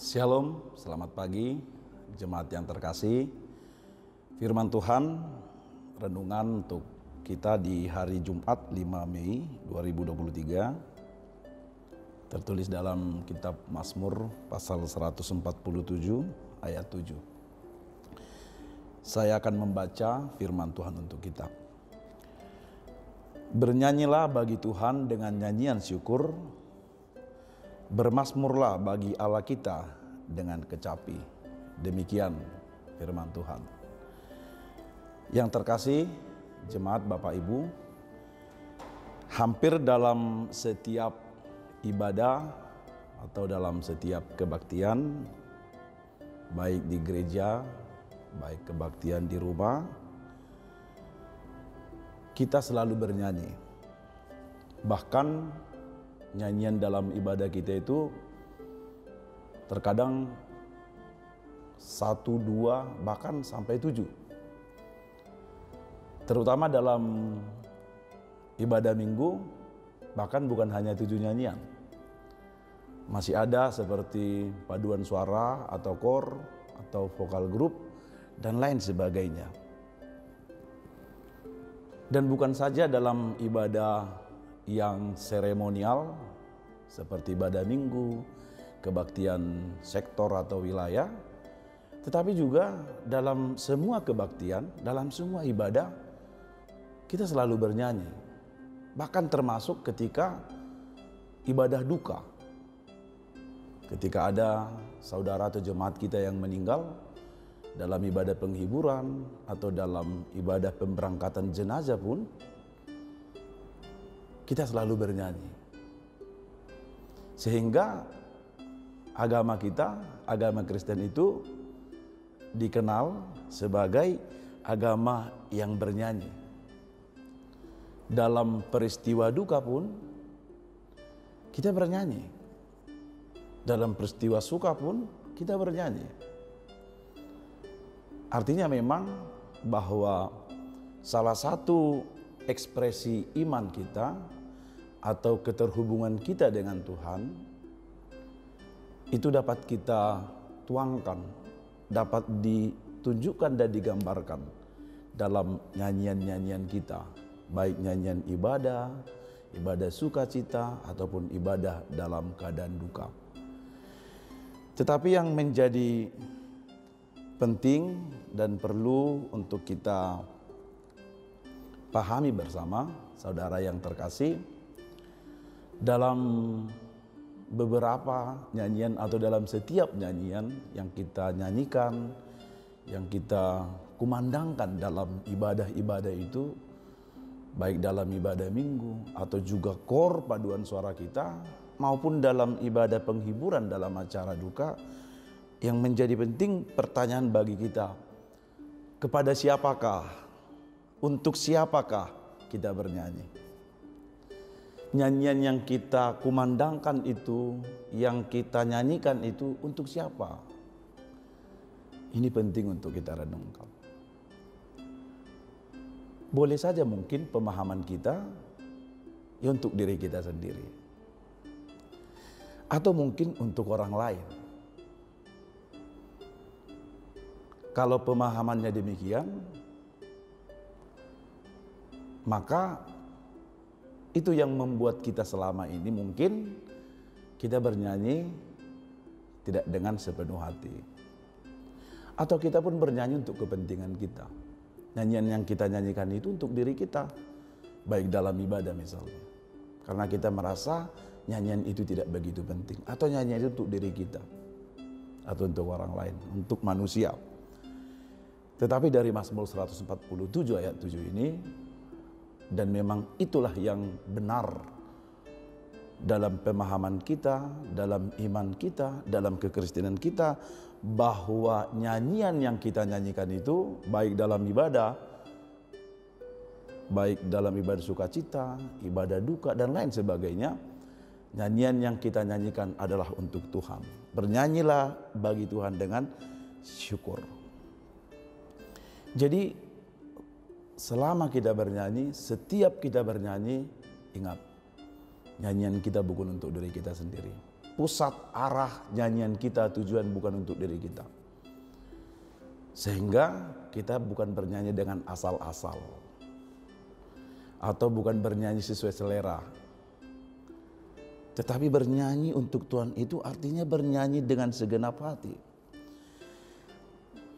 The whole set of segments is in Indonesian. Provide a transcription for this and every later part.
Shalom, selamat pagi jemaat yang terkasih. Firman Tuhan, renungan untuk kita di hari Jumat 5 Mei 2023 tertulis dalam kitab Mazmur pasal 147 ayat 7. Saya akan membaca firman Tuhan untuk kita. Bernyanyilah bagi Tuhan dengan nyanyian syukur, bermazmurlah bagi Allah kita dengan kecapi. Demikian firman Tuhan. Yang terkasih jemaat Bapak Ibu, hampir dalam setiap ibadah atau dalam setiap kebaktian, baik di gereja, baik kebaktian di rumah, kita selalu bernyanyi. Bahkan nyanyian dalam ibadah kita itu terkadang 1, 2, bahkan sampai 7. Terutama dalam ibadah minggu, bahkan bukan hanya 7 nyanyian. Masih ada seperti paduan suara atau kor atau vokal grup dan lain sebagainya. Dan bukan saja dalam ibadah yang seremonial seperti ibadah minggu, kebaktian sektor atau wilayah, tetapi juga dalam semua kebaktian, dalam semua ibadah kita selalu bernyanyi. Bahkan termasuk ketika ibadah duka. Ketika ada saudara atau jemaat kita yang meninggal dalam ibadah penghiburan atau dalam ibadah pemberangkatan jenazah pun kita selalu bernyanyi. Sehingga agama kita, agama Kristen itu dikenal sebagai agama yang bernyanyi. Dalam peristiwa duka pun kita bernyanyi. Dalam peristiwa suka pun kita bernyanyi. Artinya memang bahwa salah satu ekspresi iman kita atau keterhubungan kita dengan Tuhan itu dapat kita tuangkan, dapat ditunjukkan dan digambarkan dalam nyanyian-nyanyian kita, baik nyanyian ibadah, ibadah sukacita ataupun ibadah dalam keadaan duka. Tetapi yang menjadi penting dan perlu untuk kita pahami bersama, saudara yang terkasih, dalam beberapa nyanyian atau dalam setiap nyanyian yang kita nyanyikan, yang kita kumandangkan dalam ibadah-ibadah itu, baik dalam ibadah minggu atau juga kor paduan suara kita, maupun dalam ibadah penghiburan dalam acara duka, yang menjadi penting pertanyaan bagi kita, kepada siapakah, untuk siapakah kita bernyanyi? Nyanyian yang kita kumandangkan itu, yang kita nyanyikan itu untuk siapa? Ini penting untuk kita renungkan. Boleh saja mungkin pemahaman kita ya untuk diri kita sendiri, atau mungkin untuk orang lain. Kalau pemahamannya demikian, maka itu yang membuat kita selama ini mungkin kita bernyanyi tidak dengan sepenuh hati. Atau kita pun bernyanyi untuk kepentingan kita. Nyanyian yang kita nyanyikan itu untuk diri kita, baik dalam ibadah misalnya. Karena kita merasa nyanyian itu tidak begitu penting. Atau nyanyian itu untuk diri kita, atau untuk orang lain, untuk manusia. Tetapi dari Mazmur 147 ayat 7 ini, dan memang itulah yang benar dalam pemahaman kita, dalam iman kita, dalam kekristenan kita, bahwa nyanyian yang kita nyanyikan itu baik dalam ibadah, baik dalam ibadah sukacita, ibadah duka dan lain sebagainya, nyanyian yang kita nyanyikan adalah untuk Tuhan. Bernyanyilah bagi Tuhan dengan syukur. Jadi selama kita bernyanyi, setiap kita bernyanyi, ingat, nyanyian kita bukan untuk diri kita sendiri. pusat arah nyanyian kita, tujuan bukan untuk diri kita. Sehingga kita bukan bernyanyi dengan asal-asal, atau bukan bernyanyi sesuai selera. Tetapi bernyanyi untuk Tuhan itu artinya bernyanyi dengan segenap hati.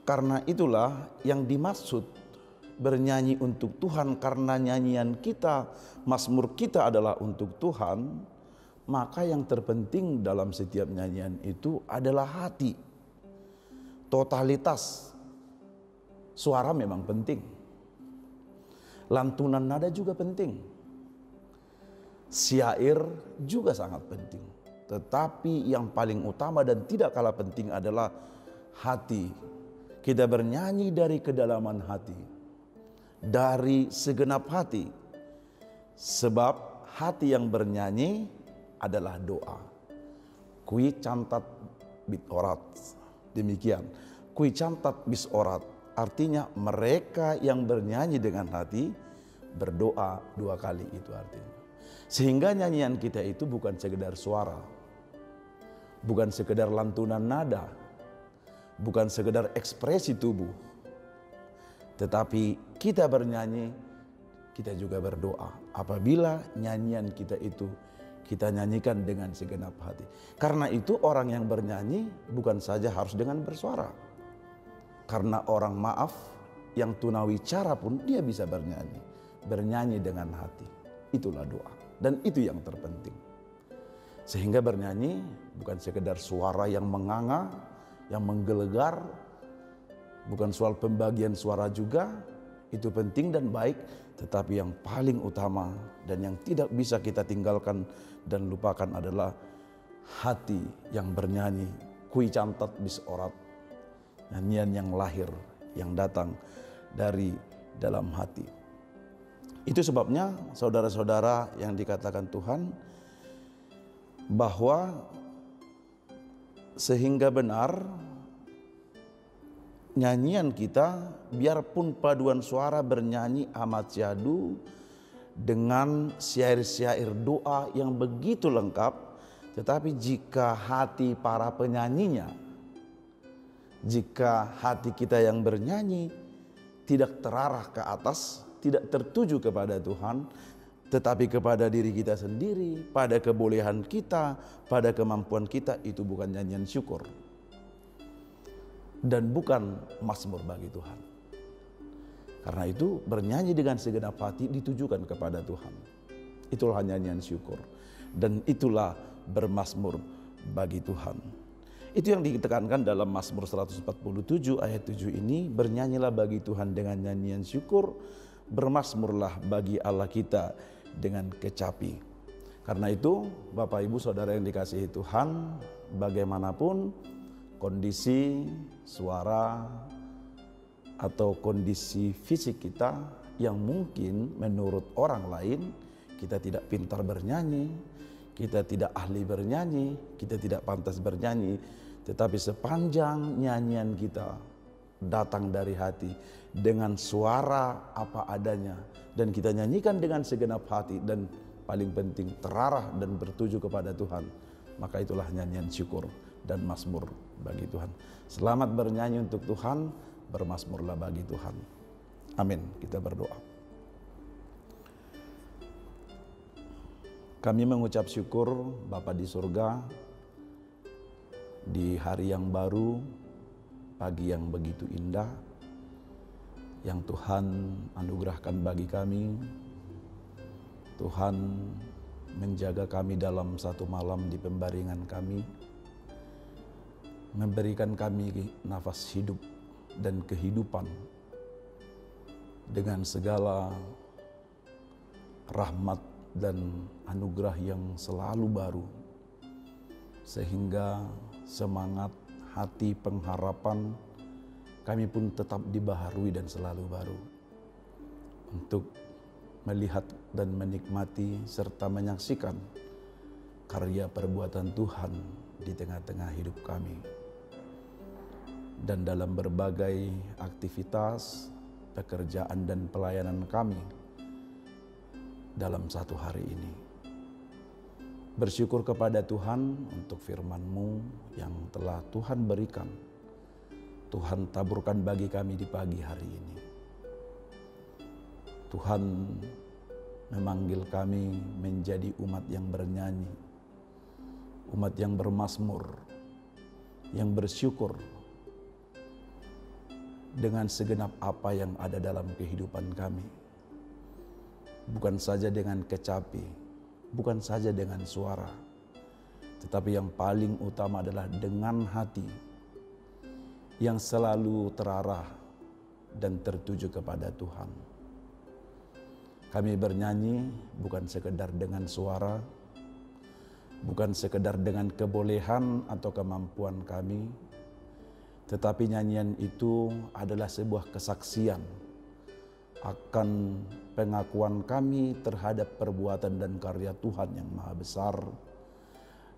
Karena itulah yang dimaksud bernyanyi untuk Tuhan, karena nyanyian kita, mazmur kita adalah untuk Tuhan, maka yang terpenting dalam setiap nyanyian itu adalah hati. Totalitas suara memang penting. Lantunan nada juga penting. Syair juga sangat penting. Tetapi yang paling utama dan tidak kalah penting adalah hati. Kita bernyanyi dari kedalaman hati, dari segenap hati. Sebab hati yang bernyanyi adalah doa. Kui cantat bit orat. Demikian. Kui cantat bis orat. Artinya mereka yang bernyanyi dengan hati berdoa 2 kali, itu artinya. Sehingga nyanyian kita itu bukan sekedar suara, bukan sekedar lantunan nada, bukan sekedar ekspresi tubuh. Tetapi kita bernyanyi, kita juga berdoa. Apabila nyanyian kita itu kita nyanyikan dengan segenap hati. Karena itu orang yang bernyanyi bukan saja harus dengan bersuara. Karena orang maaf yang tunawicara pun dia bisa bernyanyi. Bernyanyi dengan hati. Itulah doa. Dan itu yang terpenting. Sehingga bernyanyi bukan sekedar suara yang menganga, yang menggelegar. Bukan soal pembagian suara juga. Itu penting dan baik. Tetapi yang paling utama dan yang tidak bisa kita tinggalkan dan lupakan adalah hati yang bernyanyi. Kui cantat bis orat. Nyanyian yang lahir, yang datang dari dalam hati. Itu sebabnya saudara-saudara yang dikatakan Tuhan, bahwa sehingga benar nyanyian kita, biarpun paduan suara bernyanyi amat syahdu dengan syair-syair doa yang begitu lengkap, tetapi jika hati para penyanyinya, jika hati kita yang bernyanyi tidak terarah ke atas, tidak tertuju kepada Tuhan, tetapi kepada diri kita sendiri, pada kebolehan kita, pada kemampuan kita, itu bukan nyanyian syukur dan bukan mazmur bagi Tuhan. Karena itu bernyanyi dengan segenap hati ditujukan kepada Tuhan. Itulah nyanyian syukur dan itulah bermazmur bagi Tuhan. Itu yang ditekankan dalam Mazmur 147 ayat 7 ini, bernyanyilah bagi Tuhan dengan nyanyian syukur, bermazmurlah bagi Allah kita dengan kecapi. Karena itu Bapak Ibu Saudara yang dikasihi Tuhan, bagaimanapun kondisi suara atau kondisi fisik kita yang mungkin menurut orang lain kita tidak pintar bernyanyi, kita tidak ahli bernyanyi, kita tidak pantas bernyanyi, tetapi sepanjang nyanyian kita datang dari hati dengan suara apa adanya dan kita nyanyikan dengan segenap hati dan paling penting terarah dan bertuju kepada Tuhan, maka itulah nyanyian syukur dan mazmur bagi Tuhan. Selamat bernyanyi untuk Tuhan, bermazmurlah bagi Tuhan. Amin. Kita berdoa. Kami mengucap syukur Bapa di surga, di hari yang baru, pagi yang begitu indah, yang Tuhan anugerahkan bagi kami. Tuhan menjaga kami dalam satu malam di pembaringan kami, memberikan kami nafas hidup dan kehidupan dengan segala rahmat dan anugerah yang selalu baru, sehingga semangat hati pengharapan kami pun tetap dibaharui dan selalu baru untuk melihat dan menikmati serta menyaksikan karya perbuatan Tuhan di tengah-tengah hidup kami. Dan dalam berbagai aktivitas, pekerjaan dan pelayanan kami dalam satu hari ini. Bersyukur kepada Tuhan untuk firman-Mu yang telah Tuhan berikan. Tuhan taburkan bagi kami di pagi hari ini. Tuhan memanggil kami menjadi umat yang bernyanyi, umat yang bermazmur, yang bersyukur dengan segenap apa yang ada dalam kehidupan kami. Bukan saja dengan kecapi, bukan saja dengan suara, tetapi yang paling utama adalah dengan hati yang selalu terarah dan tertuju kepada Tuhan. Kami bernyanyi bukan sekedar dengan suara, bukan sekedar dengan kebolehan atau kemampuan kami, tetapi nyanyian itu adalah sebuah kesaksian akan pengakuan kami terhadap perbuatan dan karya Tuhan yang maha besar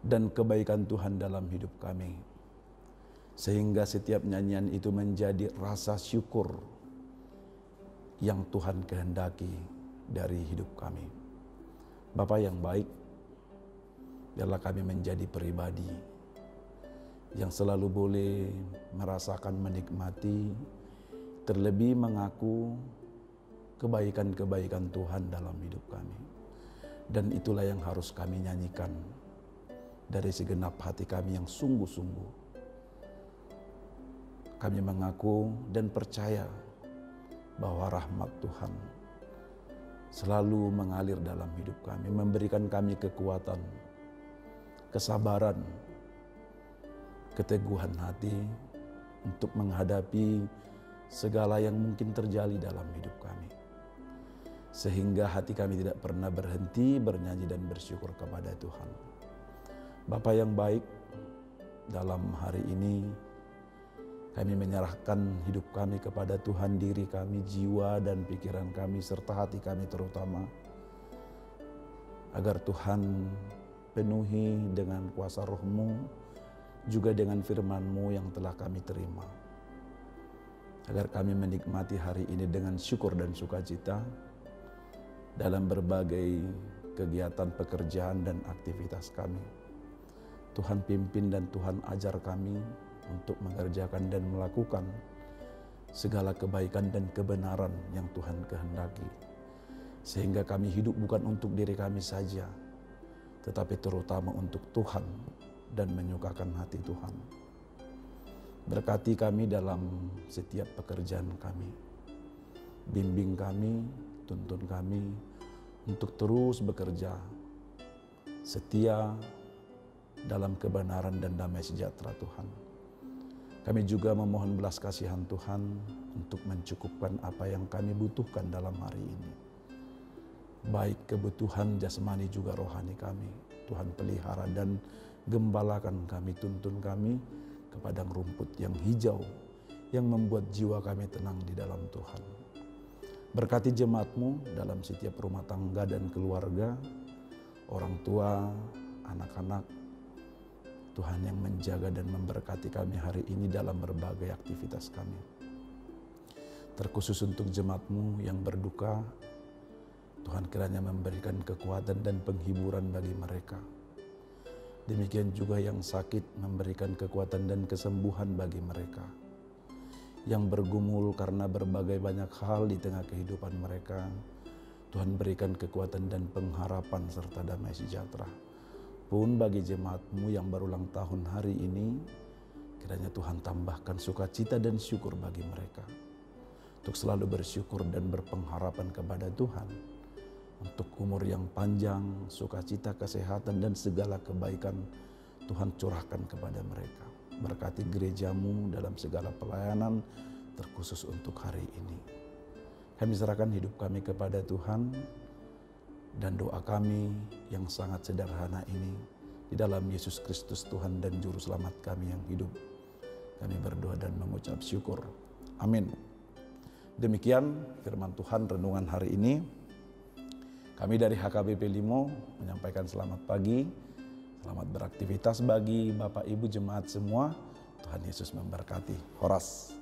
dan kebaikan Tuhan dalam hidup kami. Sehingga setiap nyanyian itu menjadi rasa syukur yang Tuhan kehendaki dari hidup kami. Bapa yang baik, biarlah kami menjadi pribadi yang selalu boleh merasakan, menikmati, terlebih mengaku kebaikan-kebaikan Tuhan dalam hidup kami. Dan itulah yang harus kami nyanyikan dari segenap hati kami yang sungguh-sungguh. Kami mengaku dan percaya bahwa rahmat Tuhan selalu mengalir dalam hidup kami, memberikan kami kekuatan, kesabaran, keteguhan hati untuk menghadapi segala yang mungkin terjadi dalam hidup kami. Sehingga hati kami tidak pernah berhenti bernyanyi dan bersyukur kepada Tuhan. Bapa yang baik, dalam hari ini kami menyerahkan hidup kami kepada Tuhan, diri kami, jiwa dan pikiran kami, serta hati kami terutama. Agar Tuhan penuhi dengan kuasa roh-Mu, juga dengan firman-Mu yang telah kami terima. Agar kami menikmati hari ini dengan syukur dan sukacita dalam berbagai kegiatan pekerjaan dan aktivitas kami. Tuhan pimpin dan Tuhan ajar kami untuk mengerjakan dan melakukan segala kebaikan dan kebenaran yang Tuhan kehendaki. Sehingga kami hidup bukan untuk diri kami saja, tetapi terutama untuk Tuhan dan menyukakan hati Tuhan. Berkati kami dalam setiap pekerjaan kami. Bimbing kami, tuntun kami untuk terus bekerja setia dalam kebenaran dan damai sejahtera Tuhan. Kami juga memohon belas kasihan Tuhan untuk mencukupkan apa yang kami butuhkan dalam hari ini. Baik kebutuhan jasmani juga rohani kami. Tuhan pelihara dan gembalakan kami, tuntun kami ke padang rumput yang hijau, yang membuat jiwa kami tenang di dalam Tuhan. Berkati jemaat-Mu dalam setiap rumah tangga dan keluarga, orang tua, anak-anak, Tuhan yang menjaga dan memberkati kami hari ini dalam berbagai aktivitas kami. Terkhusus untuk jemaat-Mu yang berduka, Tuhan kiranya memberikan kekuatan dan penghiburan bagi mereka. Demikian juga yang sakit, memberikan kekuatan dan kesembuhan bagi mereka. Yang bergumul karena berbagai banyak hal di tengah kehidupan mereka, Tuhan berikan kekuatan dan pengharapan serta damai sejahtera. Pun bagi jemaat-Mu yang berulang tahun hari ini, kiranya Tuhan tambahkan sukacita dan syukur bagi mereka. Untuk selalu bersyukur dan berpengharapan kepada Tuhan. Untuk umur yang panjang, sukacita, kesehatan dan segala kebaikan Tuhan curahkan kepada mereka. Berkati gereja-Mu dalam segala pelayanan, terkhusus untuk hari ini. Kami serahkan hidup kami kepada Tuhan. Dan doa kami yang sangat sederhana ini di dalam Yesus Kristus Tuhan dan Juru Selamat kami yang hidup. Kami berdoa dan mengucap syukur. Amin. Demikian firman Tuhan renungan hari ini. Kami dari HKBP Limo menyampaikan selamat pagi, selamat beraktivitas bagi Bapak Ibu jemaat semua. Tuhan Yesus memberkati. Horas.